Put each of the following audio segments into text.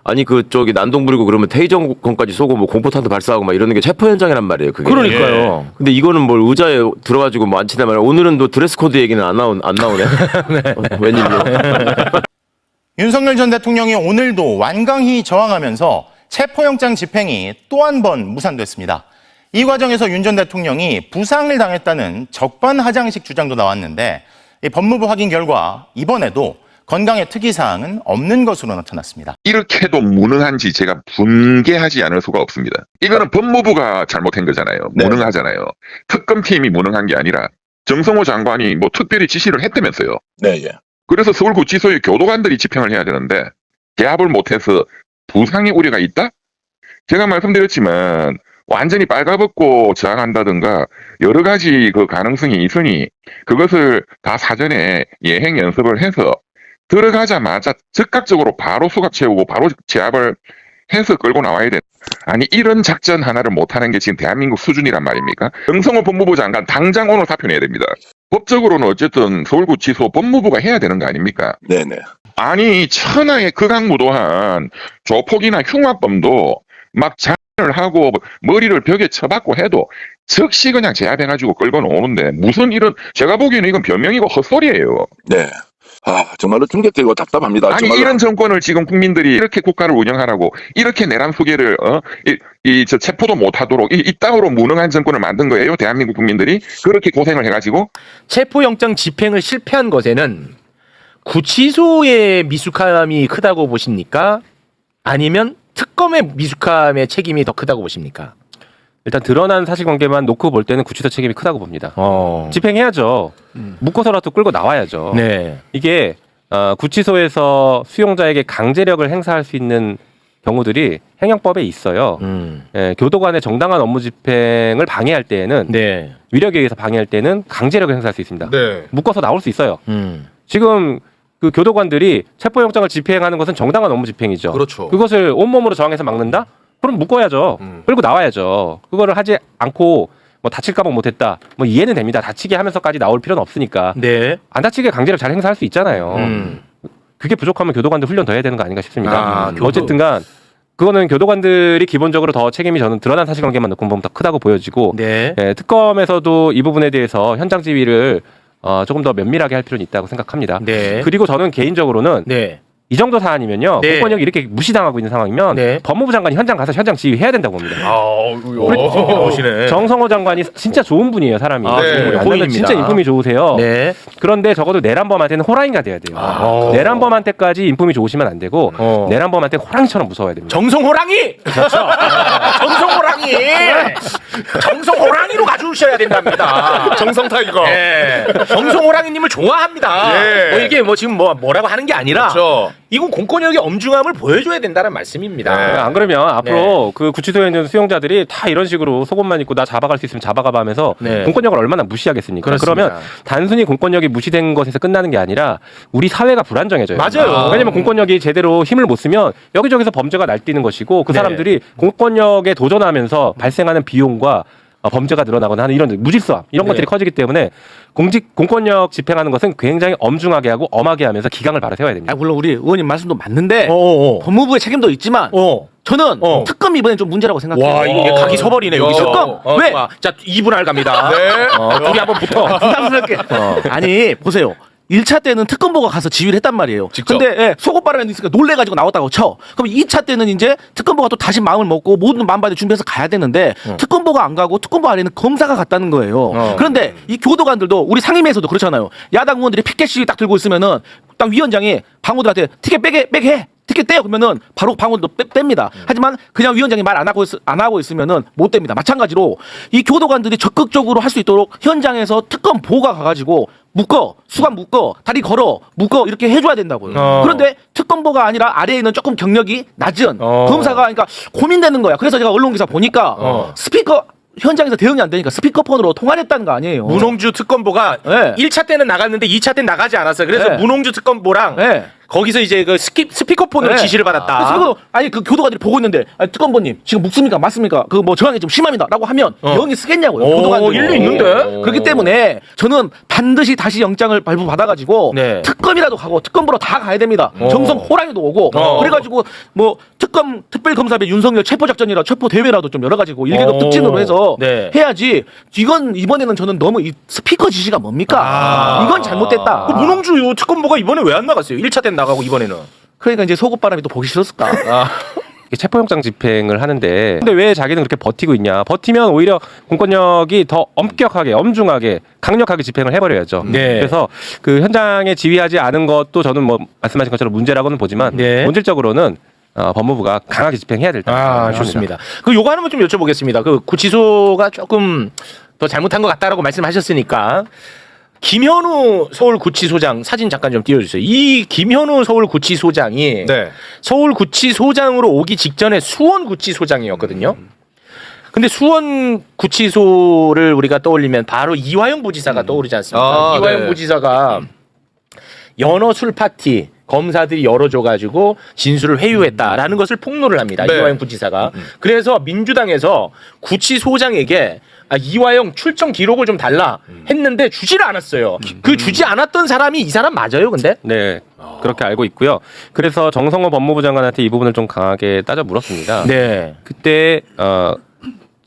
아니 그쪽이 난동 부리고 그러면 테이저건까지 쏘고 뭐 공포탄도 발사하고 막 이러는 게 체포 현장이란 말이에요. 그게. 그러니까요. 근데 이거는 뭘 의자에 들어가지고 뭐 안 치나 말이야. 오늘은 또 드레스 코드 얘기는 안 나오네. 네. 웬일로? 윤석열 전 대통령이 오늘도 완강히 저항하면서 체포영장 집행이 또 한 번 무산됐습니다. 이 과정에서 윤 전 대통령이 부상을 당했다는 적반하장식 주장도 나왔는데 이 법무부 확인 결과 이번에도 건강에 특이사항은 없는 것으로 나타났습니다. 이렇게도 무능한지 제가 분개하지 않을 수가 없습니다. 이거는 법무부가 잘못한 거잖아요. 무능하잖아요. 특검팀이 무능한 게 아니라 정성호 장관이 뭐 특별히 지시를 했다면서요. 네, 예. 그래서 서울구치소의 교도관들이 집행을 해야 되는데 개합을 못해서 부상의 우려가 있다? 제가 말씀드렸지만 완전히 빨가벗고 저항한다든가 여러 가지 그 가능성이 있으니 그것을 다 사전에 예행 연습을 해서 들어가자마자 즉각적으로 바로 수갑 채우고 바로 제압을 해서 끌고 나와야 돼. 아니 이런 작전 하나를 못하는 게 지금 대한민국 수준이란 말입니까? 정성호 법무부 장관 당장 오늘 사표내야 됩니다. 법적으로는 어쨌든 서울구치소 법무부가 해야 되는 거 아닙니까? 네네. 아니 천하의 극악무도한 조폭이나 흉악범도 막 장을 하고 머리를 벽에 쳐박고 해도 즉시 그냥 제압해가지고 끌고 나오는데 무슨 이런 제가 보기에는 이건 변명이고 헛소리예요. 네. 아, 정말로 충격적이고 답답합니다. 아니 정말로. 이런 정권을 지금 국민들이 이렇게 국가를 운영하라고 이렇게 내란 소개를 저 체포도 못하도록 이따위로 무능한 정권을 만든 거예요. 대한민국 국민들이 그렇게 고생을 해가지고 체포영장 집행을 실패한 것에는 구치소의 미숙함이 크다고 보십니까? 아니면 특검의 미숙함의 책임이 더 크다고 보십니까? 일단 드러난 사실관계만 놓고 볼 때는 구치소 책임이 크다고 봅니다. 집행해야죠. 묶어서라도 끌고 나와야죠. 네. 이게 구치소에서 수용자에게 강제력을 행사할 수 있는 경우들이 행정법에 있어요. 예, 교도관의 정당한 업무 집행을 방해할 때에는 네. 위력에 의해서 방해할 때는 강제력을 행사할 수 있습니다. 네. 묶어서 나올 수 있어요. 지금 그 교도관들이 체포영장을 집행하는 것은 정당한 업무 집행이죠. 그렇죠. 그것을 온몸으로 저항해서 막는다? 그럼 묶어야죠. 끌고 나와야죠. 그거를 하지 않고 뭐 다칠까봐 못했다. 뭐 이해는 됩니다. 다치게 하면서까지 나올 필요는 없으니까. 네. 안 다치게 강제력 잘 행사할 수 있잖아요. 그게 부족하면 교도관들 훈련 더 해야 되는 거 아닌가 싶습니다. 어쨌든간 그거는 교도관들이 기본적으로 더 책임이 저는 드러난 사실관계만 놓고 보면 더 크다고 보여지고 네. 예, 특검에서도 이 부분에 대해서 현장 지휘를 조금 더 면밀하게 할 필요는 있다고 생각합니다. 네. 그리고 저는 개인적으로는 네. 이 정도 사안이면요. 네. 공권력이 이렇게 무시당하고 있는 상황이면 네. 법무부 장관이 현장 가서 현장 지휘해야 된다고 봅니다. 오시네. 정성호 장관이 진짜 좋은 분이에요, 사람이. 호인입니다. 진짜 인품이 좋으세요. 네. 그런데 적어도 내란범한테는 호랑이가 돼야 돼요. 내란범한테까지 인품이 좋으시면 안 되고 내란범한테 호랑이처럼 무서워야 됩니다. 정성호랑이! 그렇죠. 정성호랑이! 정성호랑이로 가주셔야 된답니다. 정성타이거. 네. 정성호랑이님을 좋아합니다. 예. 뭐 이게 뭐 지금 뭐라고 하는 게 아니라 그렇죠. 이건 공권력의 엄중함을 보여줘야 된다는 말씀입니다. 안 그러면 앞으로 그 구치소에 있는 수용자들이 다 이런 식으로 속옷만 입고 나 잡아갈 수 있으면 잡아가봐 하면서 네. 공권력을 얼마나 무시하겠습니까? 그렇습니다. 그러면 단순히 공권력이 무시된 것에서 끝나는 게 아니라 우리 사회가 불안정해져요. 맞아요. 왜냐면 공권력이 제대로 힘을 못 쓰면 여기저기서 범죄가 날뛰는 것이고 그 네. 사람들이 공권력에 도전하면서 발생하는 비용과 범죄가 늘어나거나 하는 이런 무질서함 이런 네. 것들이 커지기 때문에 공권력 집행하는 것은 굉장히 엄중하게 하고 엄하게 하면서 기강을 바로 세워야 됩니다. 물론 우리 의원님 말씀도 맞는데 어어. 법무부의 책임도 있지만 저는 특검 이번엔 좀 문제라고 생각해요. 와, 이거 각이 서버리네, 여기서. 특검! 왜? 자, 2분 갑니다. 네. 둘이 한번 붙어. 부담스럽게. 아니 보세요. 1차 때는 특검보가 가서 지휘를 했단 말이에요. 직접. 근데 속옷 바람이 있으니까 놀래가지고 나왔다고 쳐. 그럼 2차 때는 이제 특검보가 또 다시 마음을 먹고 모든 만반의 준비해서 가야 되는데 특검보가 안 가고 특검보 안에는 검사가 갔다는 거예요. 그런데 이 교도관들도 우리 상임위에서도 그렇잖아요. 야당 의원들이 피켓 시위 딱 들고 있으면은 딱 위원장이 방호들한테 티켓 빼게 해. 티켓 떼요 그러면은 바로 방울도 뺍니다. 하지만 그냥 위원장이 말 안 하고 있으면은 못 뗍니다. 마찬가지로 이 교도관들이 적극적으로 할 수 있도록 현장에서 특검 보가 가가지고 묶어 수갑 묶어 다리 걸어 묶어 이렇게 해줘야 된다고요. 그런데 특검보가 아니라 아래에 있는 조금 경력이 낮은 검사가 그러니까 고민되는 거야. 그래서 제가 언론 기사 보니까 스피커 현장에서 대응이 안 되니까 스피커폰으로 통화를 했다는 거 아니에요. 문홍주 특검보가 네. 1차 때는 나갔는데 2차 때는 나가지 않았어요. 그래서 네. 문홍주 특검보랑 네. 거기서 이제 그 스피커폰으로 네. 지시를 받았다. 그래서 아니 그 교도관들이 보고 있는데 아니, 특검보님 지금 묵습니까 맞습니까? 그 뭐 저항이 좀 심합니다라고 하면 영이 쓰겠냐고요. 오, 교도관들 일리 있는데? 그렇기 때문에 저는 반드시 다시 영장을 발부받아가지고 네. 특검이라도 가고 특검보러 다 가야 됩니다. 정성 호랑이도 오고 그래가지고 뭐 특검 특별검사배 윤석열 체포작전이라 체포 대회라도 좀 여러 가지고 일개급 특진으로 해서 네. 해야지. 이건 이번에는 저는 너무 이 스피커 지시가 뭡니까? 이건 잘못됐다. 그 문홍주 특검보가 이번에 왜 안 나갔어요? 1차 때 나가고 이번에는. 그러니까 이제 속옷바람이 또 보기 싫었을까? 이게 체포영장 집행을 하는데 근데 왜 자기는 그렇게 버티고 있냐? 버티면 오히려 공권력이 더 엄격하게, 엄중하게, 강력하게 집행을 해버려야죠. 네. 그래서 그 현장에 지휘하지 않은 것도 저는 뭐 말씀하신 것처럼 문제라고는 보지만 네. 본질적으로는 법무부가 강하게 집행해야 될 아, 좋습니다. 그 요거 하나만 좀 여쭤보겠습니다. 그 구치소가 조금 더 잘못한 것 같다라고 말씀하셨으니까 김현우 서울구치소장 사진 잠깐 좀 띄워주세요. 이 김현우 서울구치소장이 네. 서울구치소장으로 오기 직전에 수원구치소장이었거든요. 근데 수원구치소를 우리가 떠올리면 바로 이화영 부지사가 떠오르지 않습니까? 이화영 부지사가 연어 술 파티 검사들이 열어줘가지고 진술을 회유했다라는 것을 폭로를 합니다. 이화영 부지사가. 그래서 민주당에서 구치소장에게 이화영 출정 기록을 좀 달라 했는데 주지를 않았어요. 그 주지 않았던 사람이 이 사람 맞아요, 근데? 네, 그렇게 알고 있고요. 그래서 정성호 법무부 장관한테 이 부분을 좀 강하게 따져 물었습니다. 네. 그때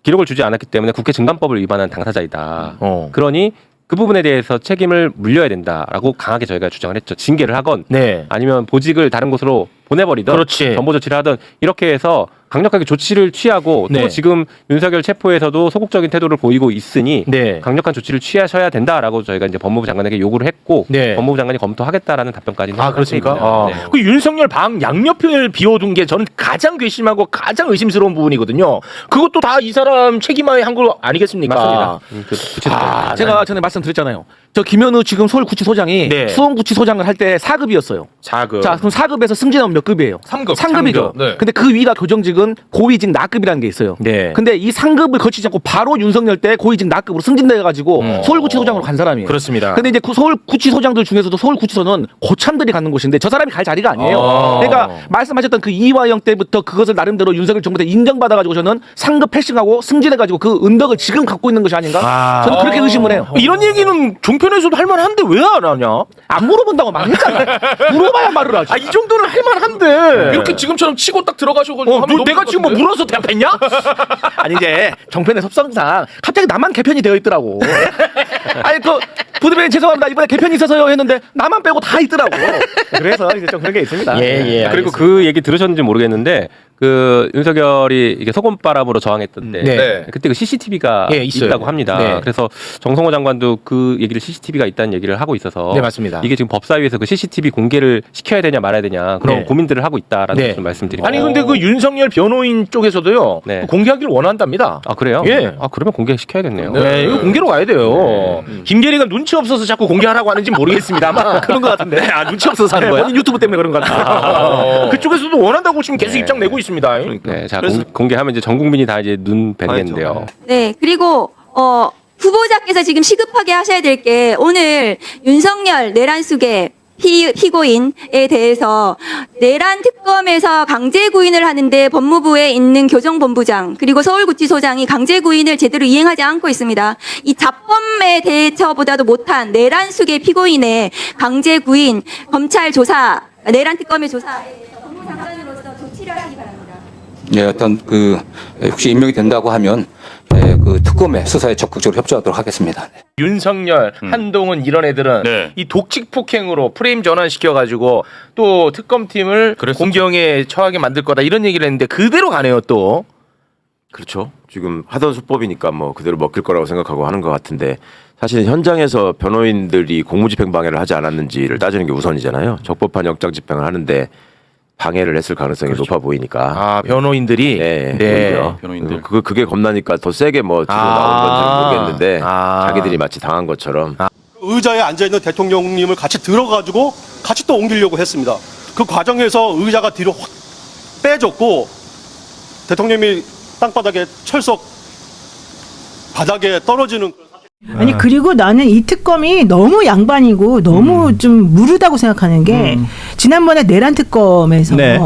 기록을 주지 않았기 때문에 국회 증감법을 위반한 당사자이다. 그러니 그 부분에 대해서 책임을 물려야 된다라고 강하게 저희가 주장을 했죠. 징계를 하건 네. 아니면 보직을 다른 곳으로 보내버리던 그렇지. 전보 조치를 하던 이렇게 해서 강력하게 조치를 취하고 네. 또 지금 윤석열 체포에서도 소극적인 태도를 보이고 있으니 네. 강력한 조치를 취하셔야 된다라고 저희가 이제 법무부 장관에게 요구를 했고 네. 법무부 장관이 검토하겠다라는 답변까지는 아, 그렇습니까? 네. 그 윤석열 방 양옆을 비워둔 게 저는 가장 괘씸하고 가장 의심스러운 부분이거든요. 그것도 다 이 사람 책임하에 한 거 아니겠습니까? 맞습니다. 구체적으로. 제가 전에 말씀드렸잖아요. 저 김현우 지금 서울구치소장이 네. 수원구치소장을 할 때 4급이었어요. 4급. 자, 그럼 4급에서 승진하면 몇 급이에요? 3급. 3급이죠. 네. 근데 그 위가 교정직은 고위직 나급이라는 게 있어요. 네. 근데 이 3급을 거치지 않고 바로 윤석열 때 고위직 나급으로 승진돼가지고 서울구치소장으로 간 사람이에요. 그렇습니다. 근데 이제 그 서울구치소장들 중에서도 서울구치소는 고참들이 갖는 곳인데 저 사람이 갈 자리가 아니에요. 그러니까 말씀하셨던 그 이화영 때부터 그것을 나름대로 윤석열 정부 때 인정받아가지고 저는 상급 패싱하고 승진해가지고 그 은덕을 지금 갖고 있는 것이 아닌가? 저는 그렇게 의심을 해요. 이런 얘기는 종편에서도 할 만한데 왜 안 하냐? 안 물어본다고 말했잖아요. 물어봐야 말을 하지. 이 정도는 할 만한데. 이렇게 지금처럼 치고 딱 들어가셔가지고 하면 너무 내가 지금 뭐 똑같은데? 물어서 대답했냐? 아니 이제 정편의 섭성상 갑자기 나만 개편이 되어 있더라고. 아니 그 부대변인 죄송합니다 이번에 개편이 있어서요 했는데 나만 빼고 다 있더라고. 그래서 이제 좀 그런 게 있습니다. 예. 그리고 그 얘기 들으셨는지 모르겠는데 그 윤석열이 이게 소금바람으로 저항했던 때 네. 그때 그 CCTV가 예, 있어요. 있다고 합니다. 네. 그래서 정성호 장관도 그 얘기를 CCTV가 있다는 얘기를 하고 있어서 네, 맞습니다. 이게 지금 법사위에서 그 CCTV 공개를 시켜야 되냐 말아야 되냐 그런 네. 고민들을 하고 있다라는 네. 것을 말씀드립니다. 아니 근데 그 윤석열 변호인 쪽에서도요. 네. 공개하기를 원한답니다. 아 그래요? 예. 아 그러면 공개시켜야겠네요. 네, 이거 공개로 가야 돼요. 김계리가 눈치 없어서 자꾸 공개하라고 하는지 모르겠습니다만 그런 것 같은데. 눈치 없어서 하는 거야? 본인 유튜브 때문에 그런 것 같아요. 그쪽에서도 원한다고 지금 계속 입장 내고 있습니다. 네, 자 공개하면 이제 전 국민이 다 이제 눈 뵙겠는데요. 네, 그리고 후보자께서 지금 시급하게 하셔야 될 게 오늘 윤석열 내란숙의 피고인에 대해서 내란 특검에서 강제 구인을 하는데 법무부에 있는 교정본부장 그리고 서울구치소장이 강제 구인을 제대로 이행하지 않고 있습니다. 이 자범에 대처보다도 못한 내란숙의 피고인의 강제 구인, 검찰 조사, 내란 특검의 조사에 대해서 법무장관으로서 조치를 하시기 바랍니다. 예, 어떤 혹시 임명이 된다고 하면 그 특검의 수사에 적극적으로 협조하도록 하겠습니다. 윤석열, 한동훈 이런 애들은 이 독직 폭행으로 프레임 전환시켜가지고 또 특검팀을 공경에 처하게 만들 거다 이런 얘기를 했는데 그대로 가네요 또. 그렇죠. 지금 하던 수법이니까 뭐 그대로 먹힐 거라고 생각하고 하는 것 같은데 사실 현장에서 변호인들이 공무집행 방해를 하지 않았는지를 따지는 게 우선이잖아요. 적법한 영장 집행을 하는데 방해를 했을 가능성이 높아 보이니까. 변호인들이. 네. 변호인들. 그게 겁나니까 더 세게 뭐 뒤로 나온 건지 모르겠는데 자기들이 마치 당한 것처럼. 의자에 앉아 있는 대통령님을 같이 들어가지고 같이 또 옮기려고 했습니다. 그 과정에서 의자가 뒤로 확 빼졌고 대통령님이 땅바닥에 철석 바닥에 떨어지는. 아니 그리고 나는 이 특검이 너무 양반이고 너무 좀 무르다고 생각하는 게 지난번에 내란 특검에서 네.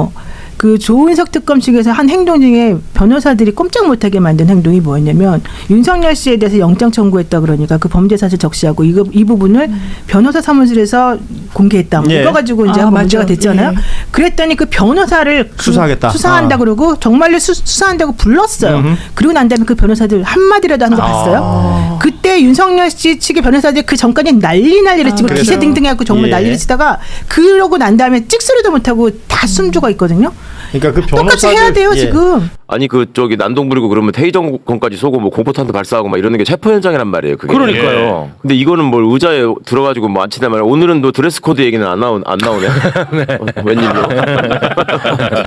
그 조은석 특검 측에서 한 행동 중에 변호사들이 꼼짝 못하게 만든 행동이 뭐였냐면 윤석열 씨에 대해서 영장 청구했다 그러니까 그 범죄 사실 적시하고 이 부분을 변호사 사무실에서 공개했다. 뭐 예. 이거 가지고 이제 한번 문제가 됐잖아요. 예. 그랬더니 그 변호사를 수사하겠다. 수사한다 그러고 정말로 수사한다고 불렀어요. 그리고 난 다음에 그 변호사들 한마디라도 한 거 봤어요? 그때 윤석열 씨 측의 변호사들 그 전까지 난리를 치고 기세등등해갖고 정말 예. 난리를 치다가 그러고 난 다음에 찍소리도 못하고 다 숨죽어 있거든요. 그러니까 그 똑같이 해야 돼요 예. 지금. 아니 그 저기 난동 부리고 그러면 태의정권까지 쏘고 뭐 공포탄도 발사하고 막 이러는 게 체포 현장이란 말이에요. 그게. 그러니까요. 근데 이거는 뭘 의자에 들어가지고 뭐 앉히다 말이야. 오늘은 또 드레스 코드 얘기는 안 나오네. 웬일로?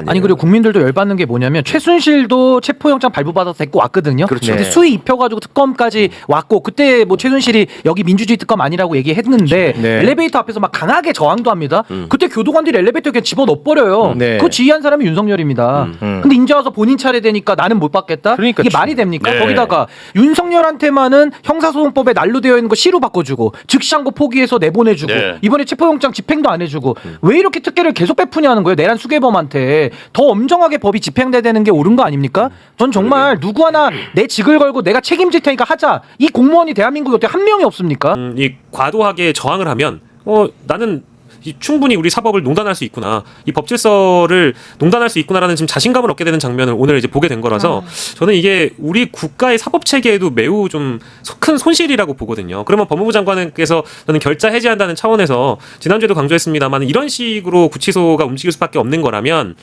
아니 그리고 국민들도 열받는 게 뭐냐면 최순실도 체포영장 발부받아서 데리고 왔거든요. 그렇죠. 근데 네. 수위 입혀가지고 특검까지 왔고 그때 뭐 최순실이 여기 민주주의 특검 아니라고 얘기했는데 네. 엘리베이터 앞에서 막 강하게 저항도 합니다. 그때 교도관들이 엘리베이터 그냥 집어넣어 버려요. 네. 그 지휘한 사람이 윤석열입니다. 근데 인제 와서 본인 차례 되니까 나는 못 받겠다. 그러니까 이게 말이 됩니까? 네. 거기다가 윤석열한테만은 형사소송법에 난로되어 있는 거 시로 바꿔주고 즉시항고 포기해서 내보내주고 네. 이번에 체포영장 집행도 안 해주고 왜 이렇게 특혜를 계속 베푸냐는 거예요. 내란 수괴범한테 더 엄정하게 법이 집행돼야 되는 게 옳은 거 아닙니까? 전 정말 누구 하나 내 직을 걸고 내가 책임질 테니까 하자. 이 공무원이 대한민국에 어떻게 한 명이 없습니까? 이 과도하게 저항을 하면 나는 충분히 우리 사법을 농단할 수 있구나, 이 법질서를 농단할 수 있구나라는 지금 자신감을 얻게 되는 장면을 오늘 이제 보게 된 거라서 저는 이게 우리 국가의 사법 체계에도 매우 좀 큰 손실이라고 보거든요. 그러면 법무부 장관께서 저는 결자 해제한다는 차원에서 지난주에도 강조했습니다만 이런 식으로 구치소가 움직일 수밖에 없는 거라면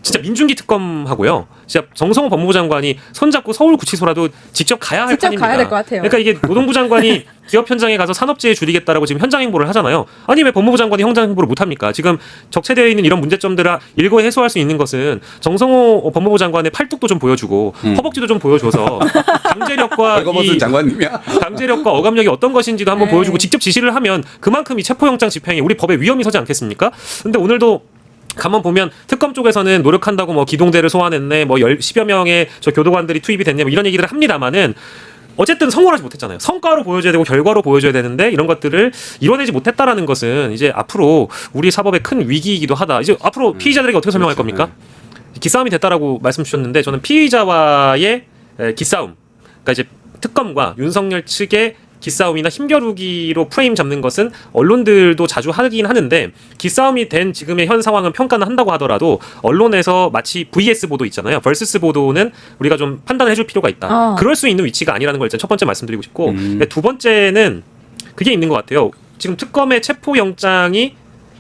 진짜 민중기 특검하고요. 진짜 정성호 법무부 장관이 손잡고 서울구치소라도 직접 가야 할 직접 판입니다. 가야 될 것 같아요. 그러니까 이게 노동부 장관이 기업 현장에 가서 산업재해 줄이겠다라고 지금 현장 행보를 하잖아요. 아니 왜 법무부 장관이 현장 행보를 못 합니까? 지금 적체되어 있는 이런 문제점들을 일거에 해소할 수 있는 것은 정성호 법무부 장관의 팔뚝도 좀 보여주고 허벅지도 좀 보여줘서 강제력과 강제력과 어감력이 어떤 것인지도 한번 보여주고 직접 지시를 하면 그만큼 이 체포영장 집행이 우리 법에 위험이 서지 않겠습니까? 근데 오늘도 가만 보면 특검 쪽에서는 노력한다고 뭐 기동대를 소환했네, 뭐 10여 명의 저 교도관들이 투입이 됐네, 뭐 이런 얘기들을 합니다만은 어쨌든 성공을 하지 못했잖아요. 성과로 보여줘야 되고 결과로 보여줘야 되는데 이런 것들을 이뤄내지 못했다라는 것은 이제 앞으로 우리 사법의 큰 위기이기도 하다. 이제 앞으로 피의자들에게 어떻게 설명할 겁니까? 기싸움이 됐다라고 말씀 주셨는데 저는 피의자와의 기싸움, 그러니까 이제 특검과 윤석열 측의 기싸움이나 힘겨루기로 프레임 잡는 것은 언론들도 자주 하긴 하는데 기싸움이 된 지금의 현 상황은 평가는 한다고 하더라도 언론에서 마치 VS 보도 있잖아요. vs 보도는 우리가 좀 판단을 해줄 필요가 있다. 그럴 수 있는 위치가 아니라는 걸 일단 첫 번째 말씀드리고 싶고 두 번째는 그게 있는 것 같아요. 지금 특검의 체포영장이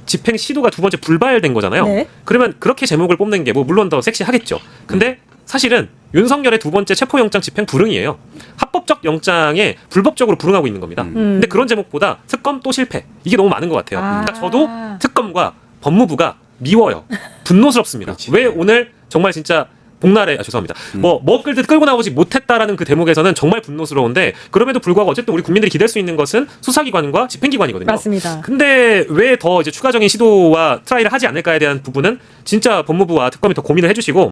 집행 시도가 두 번째 불발된 거잖아요. 네. 그러면 그렇게 제목을 뽑는 게 뭐 물론 더 섹시하겠죠. 근데 사실은 윤석열의 두 번째 체포영장 집행 불응이에요. 합법적 영장에 불법적으로 불응하고 있는 겁니다. 근데 그런 제목보다 특검 또 실패, 이게 너무 많은 것 같아요. 그러니까 저도 특검과 법무부가 미워요. 분노스럽습니다. 왜 오늘 정말 진짜 복날에 죄송합니다. 뭐 끌듯 끌고 나오지 못했다라는 그 대목에서는 정말 분노스러운데 그럼에도 불구하고 어쨌든 우리 국민들이 기댈 수 있는 것은 수사기관과 집행기관이거든요. 맞습니다. 근데 왜 더 이제 추가적인 시도와 트라이를 하지 않을까에 대한 부분은 진짜 법무부와 특검이 더 고민을 해주시고